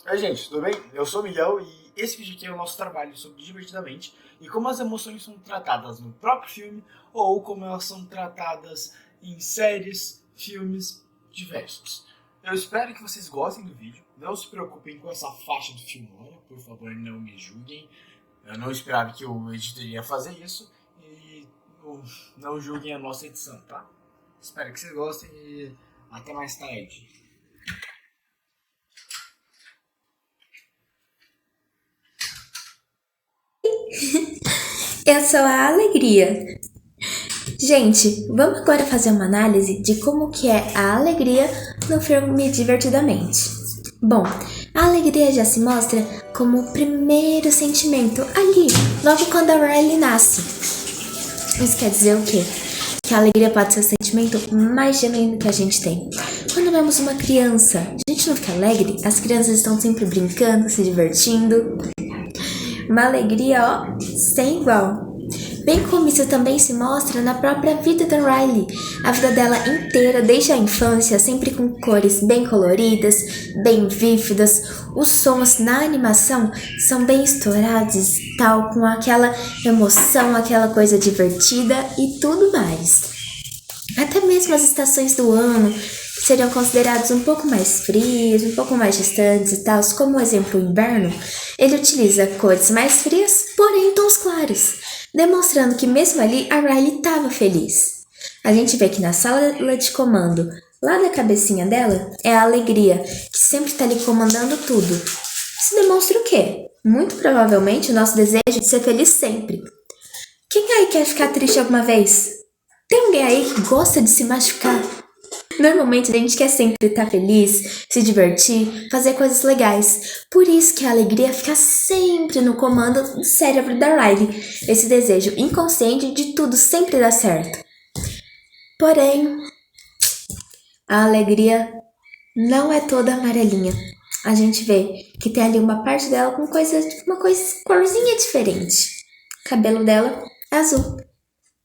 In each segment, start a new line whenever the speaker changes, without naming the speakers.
Oi, gente, tudo bem? Eu sou o Miguel e esse vídeo aqui é o nosso trabalho sobre Divertidamente e como as emoções são tratadas no próprio filme ou como elas são tratadas em séries, filmes diversos. Eu espero que vocês gostem do vídeo. Não se preocupem com essa faixa do filmão, por favor, não me julguem. Eu não esperava que o editor ia fazer isso e não julguem a nossa edição, tá? Espero que vocês gostem e até mais tarde.
Eu sou a Alegria. Gente, vamos agora fazer uma análise de como que é a alegria no filme Divertidamente. Bom, a alegria já se mostra como o primeiro sentimento ali, logo quando a Riley nasce. Isso quer dizer o quê? Que a alegria pode ser o sentimento mais genuíno que a gente tem. Quando vemos uma criança, a gente não fica alegre? As crianças estão sempre brincando, se divertindo. Uma alegria, ó, sem igual. Bem como isso também se mostra na própria vida da Riley. A vida dela inteira, desde a infância, sempre com cores bem coloridas, bem vívidas. Os sons na animação são bem estourados, tal, com aquela emoção, aquela coisa divertida e tudo mais. Até mesmo as estações do ano seriam considerados um pouco mais frios, um pouco mais distantes e tal, como o exemplo o inverno, ele utiliza cores mais frias, porém em tons claros, demonstrando que mesmo ali a Riley estava feliz. A gente vê que na sala de comando, lá da cabecinha dela, é a alegria, que sempre está ali comandando tudo. Isso demonstra o quê? Muito provavelmente o nosso desejo de ser feliz sempre. Quem aí quer ficar triste alguma vez? Tem alguém aí que gosta de se machucar? Normalmente a gente quer sempre estar feliz, se divertir, fazer coisas legais. Por isso que a alegria fica sempre no comando do cérebro da Riley. Esse desejo inconsciente de tudo sempre dar certo. Porém, a alegria não é toda amarelinha. A gente vê que tem ali uma parte dela com uma corzinha diferente. O cabelo dela é azul,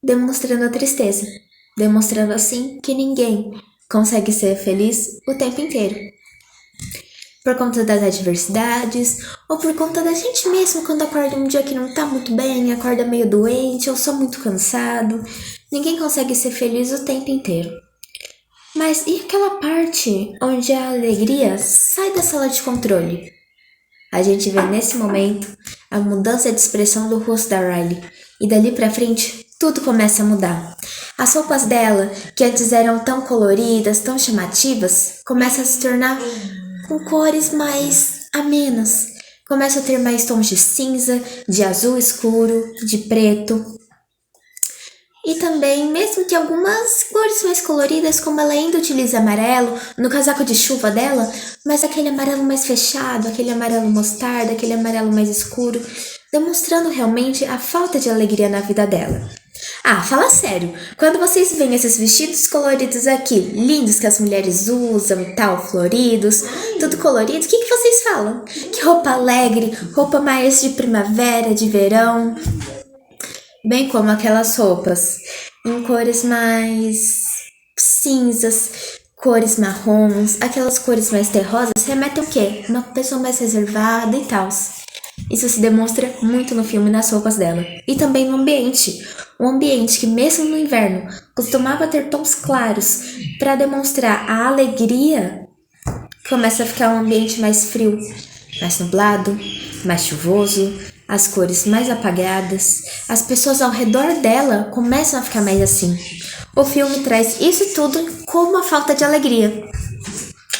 demonstrando a tristeza. Demonstrando assim que ninguém consegue ser feliz o tempo inteiro. Por conta das adversidades, ou por conta da gente mesmo quando acorda um dia que não tá muito bem, acorda meio doente, ou só muito cansado. Ninguém consegue ser feliz o tempo inteiro. Mas e aquela parte onde a alegria sai da sala de controle? A gente vê nesse momento a mudança de expressão do rosto da Riley. E dali pra frente, tudo começa a mudar. As roupas dela, que antes eram tão coloridas, tão chamativas, começam a se tornar com cores mais amenas. Começam a ter mais tons de cinza, de azul escuro, de preto. E também, mesmo que algumas cores mais coloridas, como ela ainda utiliza amarelo no casaco de chuva dela, mas aquele amarelo mais fechado, aquele amarelo mostarda, aquele amarelo mais escuro, demonstrando realmente a falta de alegria na vida dela. Ah, fala sério, quando vocês veem esses vestidos coloridos aqui, lindos que as mulheres usam e tal, floridos, tudo colorido, o que vocês falam? Que roupa alegre, roupa mais de primavera, de verão, bem como aquelas roupas em cores mais cinzas, cores marrons, aquelas cores mais terrosas, remetem o quê? Uma pessoa mais reservada e tal. Isso se demonstra muito no filme nas roupas dela. E também no ambiente. Um ambiente que mesmo no inverno costumava ter tons claros para demonstrar a alegria, começa a ficar um ambiente mais frio, mais nublado, mais chuvoso, as cores mais apagadas. As pessoas ao redor dela começam a ficar mais assim. O filme traz isso tudo como uma falta de alegria.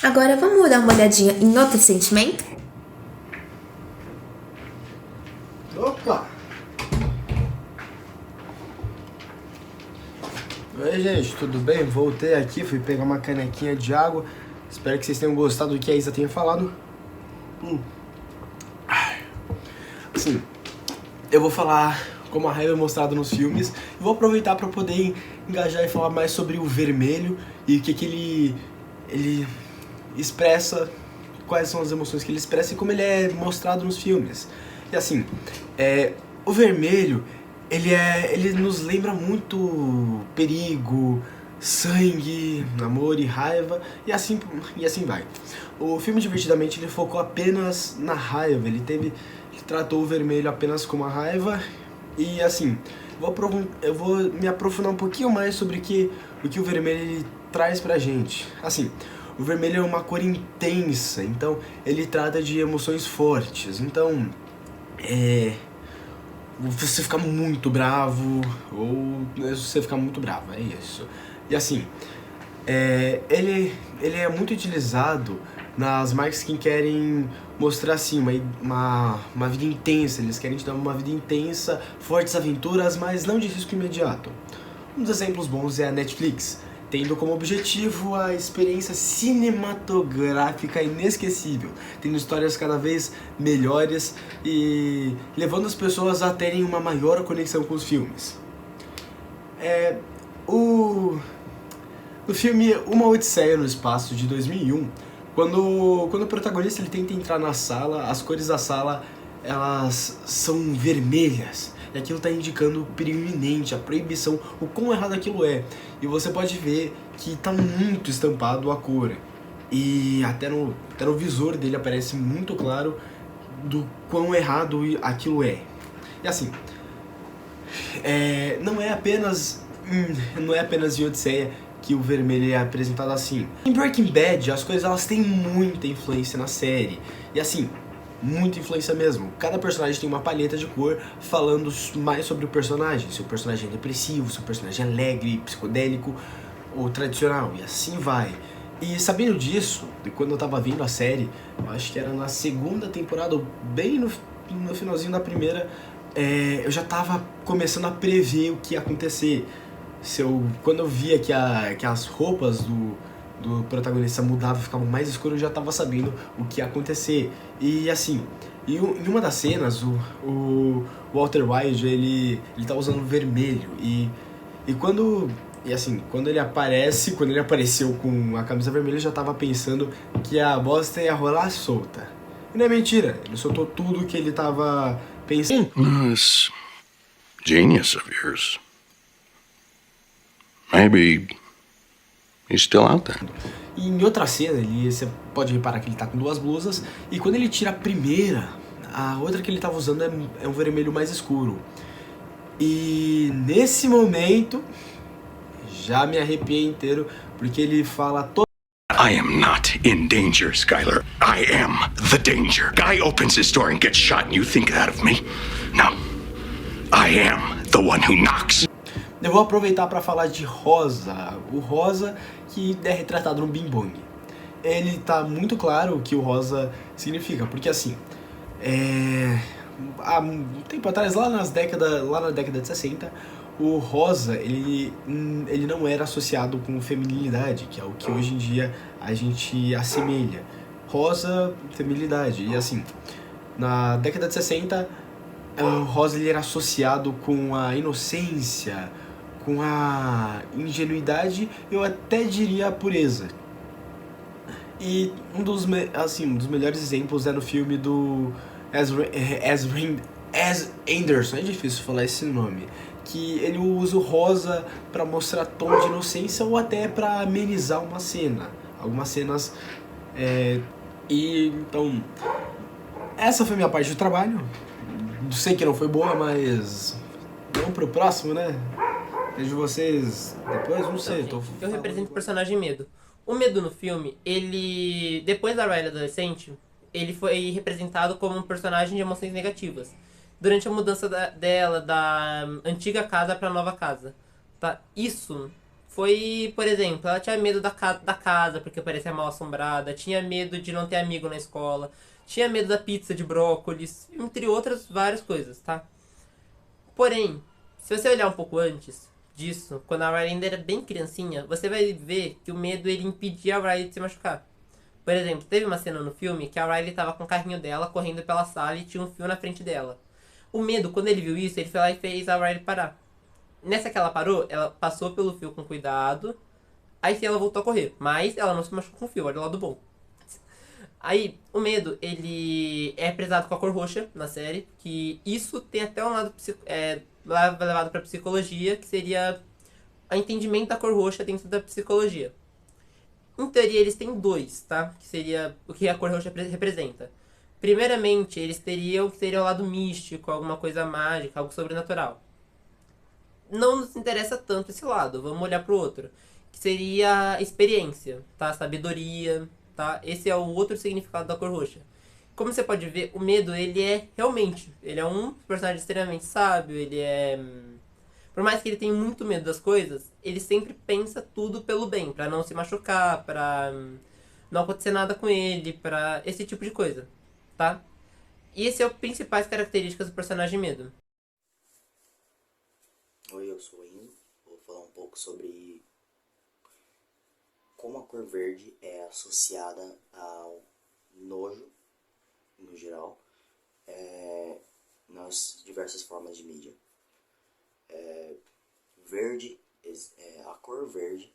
Agora vamos dar uma olhadinha em outro sentimento?
Opa! Oi, gente, tudo bem? Voltei aqui, fui pegar uma canequinha de água. Espero que vocês tenham gostado do que a Isa tenha falado. Assim, eu vou falar como a Riley é mostrado nos filmes e vou aproveitar para poder engajar e falar mais sobre o vermelho e o que ele expressa, quais são as emoções que ele expressa e como ele é mostrado nos filmes. E assim, o vermelho, ele nos lembra muito perigo,
sangue, amor e raiva, e assim vai. O filme Divertidamente ele focou apenas na raiva, ele tratou o vermelho apenas como a raiva, e assim, eu vou me aprofundar um pouquinho mais sobre o que o vermelho ele traz pra gente. Assim, o vermelho é uma cor intensa, então ele trata de emoções fortes, então você fica muito bravo, ou você fica muito bravo, é isso. E assim, ele é muito utilizado nas marcas que querem mostrar assim uma vida intensa, eles querem te dar uma vida intensa, fortes aventuras, mas não de risco imediato. Um dos exemplos bons é a Netflix, tendo como objetivo a experiência cinematográfica inesquecível, tendo histórias cada vez melhores e levando as pessoas a terem uma maior conexão com os filmes. No filme Uma Odisseia no Espaço, de 2001, quando o protagonista ele tenta entrar na sala, as cores da sala elas são vermelhas. E aquilo está indicando o perigo iminente, a proibição, o quão errado aquilo é. E você pode ver que está muito estampado a cor. E até no visor dele aparece muito claro do quão errado aquilo é. E assim, não é apenas em Odisseia que o vermelho é apresentado assim. Em Breaking Bad, as coisas elas têm muita influência na série. E assim, muita influência mesmo. Cada personagem tem uma paleta de cor falando mais sobre o personagem. Se o personagem é depressivo, se o personagem é alegre, psicodélico ou tradicional. E assim vai. E sabendo disso, quando eu tava vendo a série, eu acho que era na segunda temporada, ou bem no finalzinho da primeira, eu já tava começando a prever o que ia acontecer. Quando eu via que as roupas do protagonista mudavam, ficavam mais escuras, eu já tava sabendo o que ia acontecer. E assim, em uma das cenas, o Walter White, ele tá usando vermelho. Quando ele apareceu com a camisa vermelha, eu já tava pensando que a bosta ia rolar solta. E não é mentira, ele soltou tudo que ele tava pensando.
This genius of yours. Maybe he's still out there.
E em outra cena, você pode reparar que ele tá com duas blusas, e quando ele tira a primeira, a outra que ele tava usando é um vermelho mais escuro. E nesse momento, já me arrepiei inteiro, porque ele fala
I am not in danger, Skylar. I am the danger. Guy opens his door and gets shot, and you think that of me? No. I am the one who knocks.
Eu vou aproveitar para falar de Rosa, o Rosa que é retratado no Bing Bong. Ele tá muito claro o que o Rosa significa, porque assim, há um tempo atrás, lá na década de 60, o Rosa, ele não era associado com feminilidade, que é o que hoje em dia a gente assemelha. Rosa, feminilidade, e assim, na década de 60, o Rosa ele era associado com a inocência, com a ingenuidade, eu até diria a pureza. E um dos melhores exemplos é no filme do Wes Anderson, é difícil falar esse nome, que ele usa o rosa para mostrar tom de inocência ou até para amenizar uma cena, algumas cenas. E então, essa foi minha parte do trabalho. Sei que não foi boa, mas vamos pro próximo, né? Vejo vocês depois, não sei.
Eu represento o personagem Medo. O Medo no filme, ele... Depois da Riley adolescente, ele foi representado como um personagem de emoções negativas. Durante a mudança dela da antiga casa pra nova casa. Tá? Isso foi, por exemplo, ela tinha medo da casa porque parecia mal assombrada. Tinha medo de não ter amigo na escola. Tinha medo da pizza de brócolis. Entre outras várias coisas, tá? Porém, se você olhar um pouco antes disso, quando a Riley ainda era bem criancinha, você vai ver que o medo ele impedia a Riley de se machucar. Por exemplo, teve uma cena no filme que a Riley tava com o carrinho dela correndo pela sala e tinha um fio na frente dela. O medo, quando ele viu isso, ele foi lá e fez a Riley parar. Nessa que ela parou, ela passou pelo fio com cuidado, aí sim ela voltou a correr, mas ela não se machucou com o fio, olha o lado bom. Aí, o medo, ele é representado com a cor roxa na série, que isso tem até um lado levado pra psicologia, que seria a entendimento da cor roxa dentro da psicologia. Em teoria, eles têm dois, tá? Que seria o que a cor roxa representa. Primeiramente, eles teriam que seria o lado místico, alguma coisa mágica, algo sobrenatural. Não nos interessa tanto esse lado, vamos olhar pro outro. Que seria a experiência, tá? Sabedoria, tá? Esse é o outro significado da cor roxa. Como você pode ver, o medo, ele é realmente... Ele é um personagem extremamente sábio, ele é... Por mais que ele tenha muito medo das coisas, ele sempre pensa tudo pelo bem, pra não se machucar, pra não acontecer nada com ele, pra esse tipo de coisa, tá? E esse é o principais características do personagem medo.
Oi, eu sou o Enzo. Vou falar um pouco sobre como a cor verde é associada ao nojo, no geral, nas diversas formas de mídia. A cor verde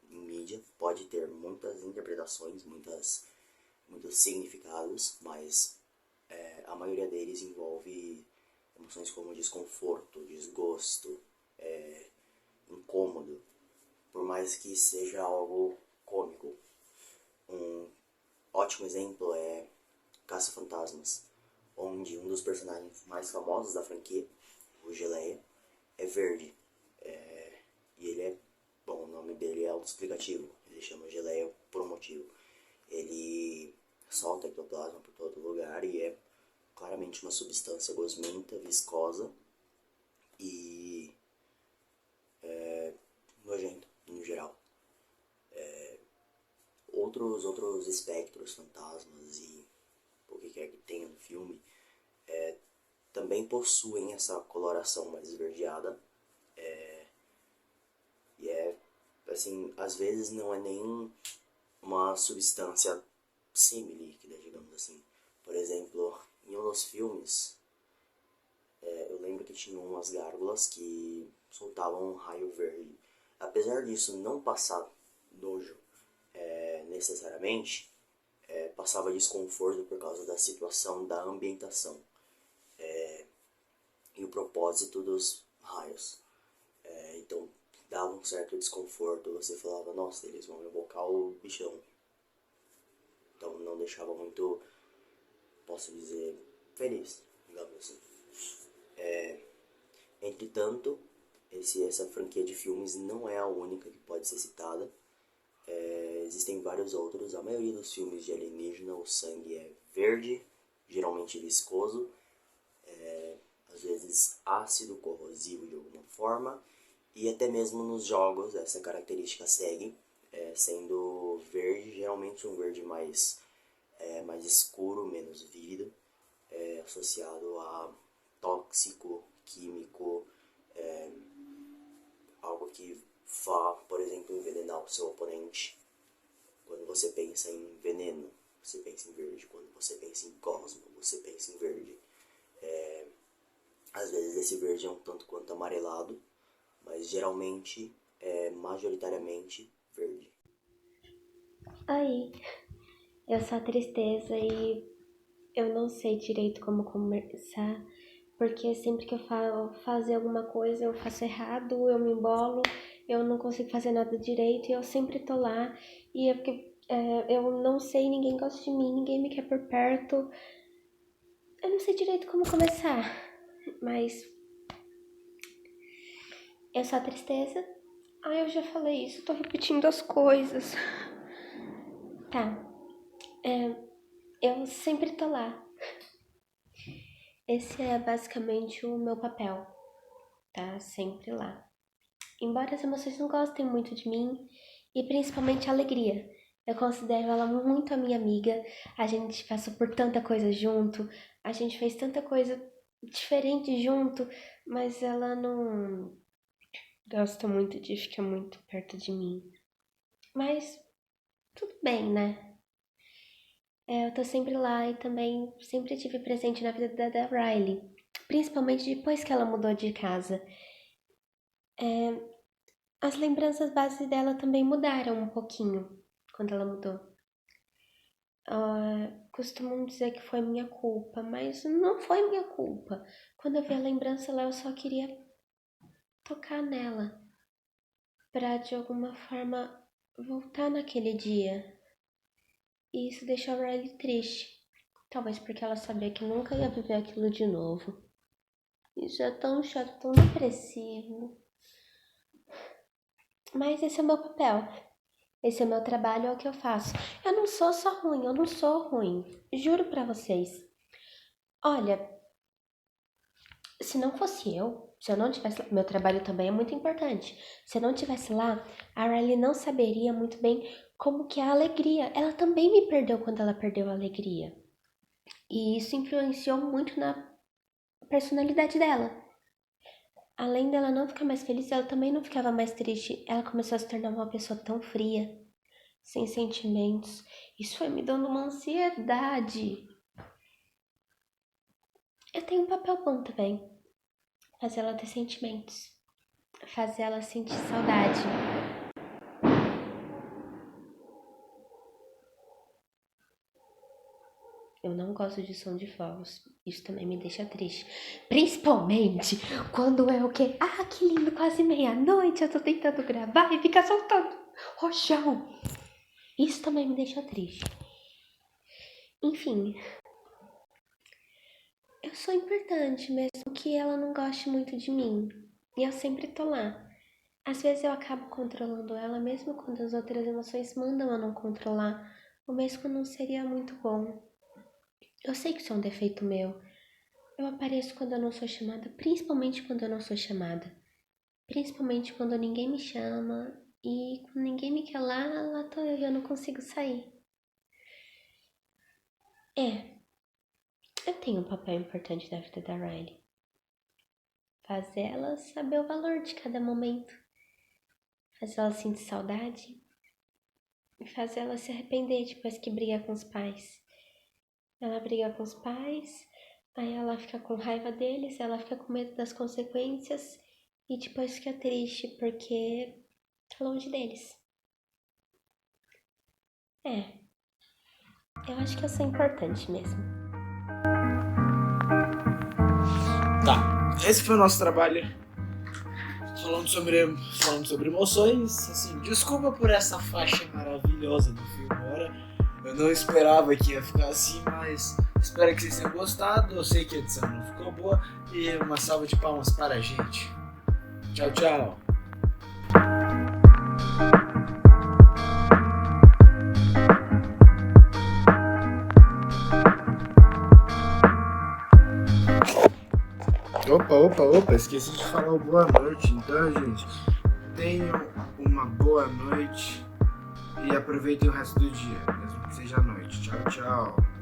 em mídia pode ter muitas interpretações, muitos significados, mas a maioria deles envolve emoções como desconforto, desgosto, incômodo, por mais que seja algo cômico. Um ótimo exemplo é Caça-Fantasmas, onde um dos personagens mais famosos da franquia, o Geleia, é verde. E ele é... Bom, o nome dele é autoexplicativo. Ele chama Geleia por um motivo. Ele solta ectoplasma por todo lugar e é claramente uma substância gosmenta, viscosa e nojenta, no geral. Outros espectros, fantasmas e o que quer que tenha no filme também possuem essa coloração mais esverdeada. E assim, às vezes não é nem uma substância semilíquida, digamos assim. Por exemplo, em um dos filmes, eu lembro que tinha umas gárgulas que soltavam um raio verde. Apesar disso não passar nojo necessariamente, passava desconforto por causa da situação da ambientação e o propósito dos raios. Então dava um certo desconforto, você falava, nossa, eles vão invocar o bichão. Então não deixava muito, posso dizer, feliz, digamos assim. Entretanto, essa franquia de filmes não é a única que pode ser citada. Existem vários outros. A maioria dos filmes de alienígena, o sangue é verde, geralmente viscoso, às vezes ácido, corrosivo de alguma forma, e até mesmo nos jogos essa característica segue, sendo verde, geralmente um verde mais escuro, menos vívido, associado a tóxico, químico, algo que vá, por exemplo, envenenar o seu oponente. Quando você pensa em veneno, você pensa em verde. Quando você pensa em cosmo, você pensa em verde. Às vezes esse verde é um tanto quanto amarelado, mas geralmente é majoritariamente verde.
Oi, eu sou a Tristeza e eu não sei direito como começar, porque sempre que eu falo fazer alguma coisa eu faço errado, eu me embolo, eu não consigo fazer nada direito e eu sempre tô lá e é porque eu não sei, ninguém gosta de mim, ninguém me quer por perto. Eu não sei direito como começar, mas eu sou a Tristeza. Eu já falei isso, tô repetindo as coisas. Tá, eu sempre tô lá. Esse é basicamente o meu papel, tá? Sempre lá. Embora as emoções não gostem muito de mim, e principalmente a alegria. Eu considero ela muito a minha amiga, a gente passou por tanta coisa junto, a gente fez tanta coisa diferente junto, mas ela não gosta muito de ficar muito perto de mim. Mas tudo bem, né? Eu tô sempre lá e também sempre tive presente na vida da Riley, principalmente depois que ela mudou de casa. As lembranças base dela também mudaram um pouquinho quando ela mudou. Costumam dizer que foi minha culpa, mas não foi minha culpa. Quando eu vi a lembrança lá, eu só queria tocar nela. pra de alguma forma voltar naquele dia. E isso deixou a Riley triste. Talvez porque ela sabia que nunca ia viver aquilo de novo. Isso é tão chato, tão depressivo. Mas esse é o meu papel. Esse é o meu trabalho, é o que eu faço. Eu não sou só ruim, eu não sou ruim. Juro pra vocês. Olha, se não fosse eu, se eu não tivesse lá, meu trabalho também é muito importante. Se eu não tivesse lá, a Riley não saberia muito bem como que é a alegria. Ela também me perdeu quando ela perdeu a alegria. E isso influenciou muito na personalidade dela. Além dela não ficar mais feliz, ela também não ficava mais triste. Ela começou a se tornar uma pessoa tão fria, sem sentimentos. Isso foi me dando uma ansiedade. Eu tenho um papel bom também. Fazer ela ter sentimentos. Fazer ela sentir saudade. Eu não gosto de som de fogos. Isso também me deixa triste. Principalmente quando é o quê? Ah, que lindo, quase meia-noite. Eu tô tentando gravar e fica soltando rojão. Isso também me deixa triste. Enfim. Eu sou importante, mesmo que ela não goste muito de mim. E eu sempre tô lá. Às vezes eu acabo controlando ela, mesmo quando as outras emoções mandam eu não controlar. Ou mesmo não seria muito bom. Eu sei que isso é um defeito meu. Eu apareço quando eu não sou chamada, principalmente quando eu não sou chamada. Principalmente quando ninguém me chama e quando ninguém me quer lá tô eu e eu não consigo sair. Eu tenho um papel importante na vida da Riley. Fazer ela saber o valor de cada momento. Fazer ela sentir saudade. E fazer ela se arrepender depois que briga com os pais. Ela briga com os pais, aí ela fica com raiva deles, ela fica com medo das consequências e depois fica triste porque tá longe deles. Eu acho que eu sou importante mesmo.
Tá, esse foi o nosso trabalho. Falando sobre emoções. Assim, desculpa por essa faixa maravilhosa do filme agora. Eu não esperava que ia ficar assim, mas espero que vocês tenham gostado. Eu sei que a edição não ficou boa. E uma salva de palmas para a gente. Tchau, tchau. Opa, esqueci de falar boa noite. Então, gente, tenham uma boa noite e aproveitem o resto do dia, mesmo que seja noite. Tchau, tchau.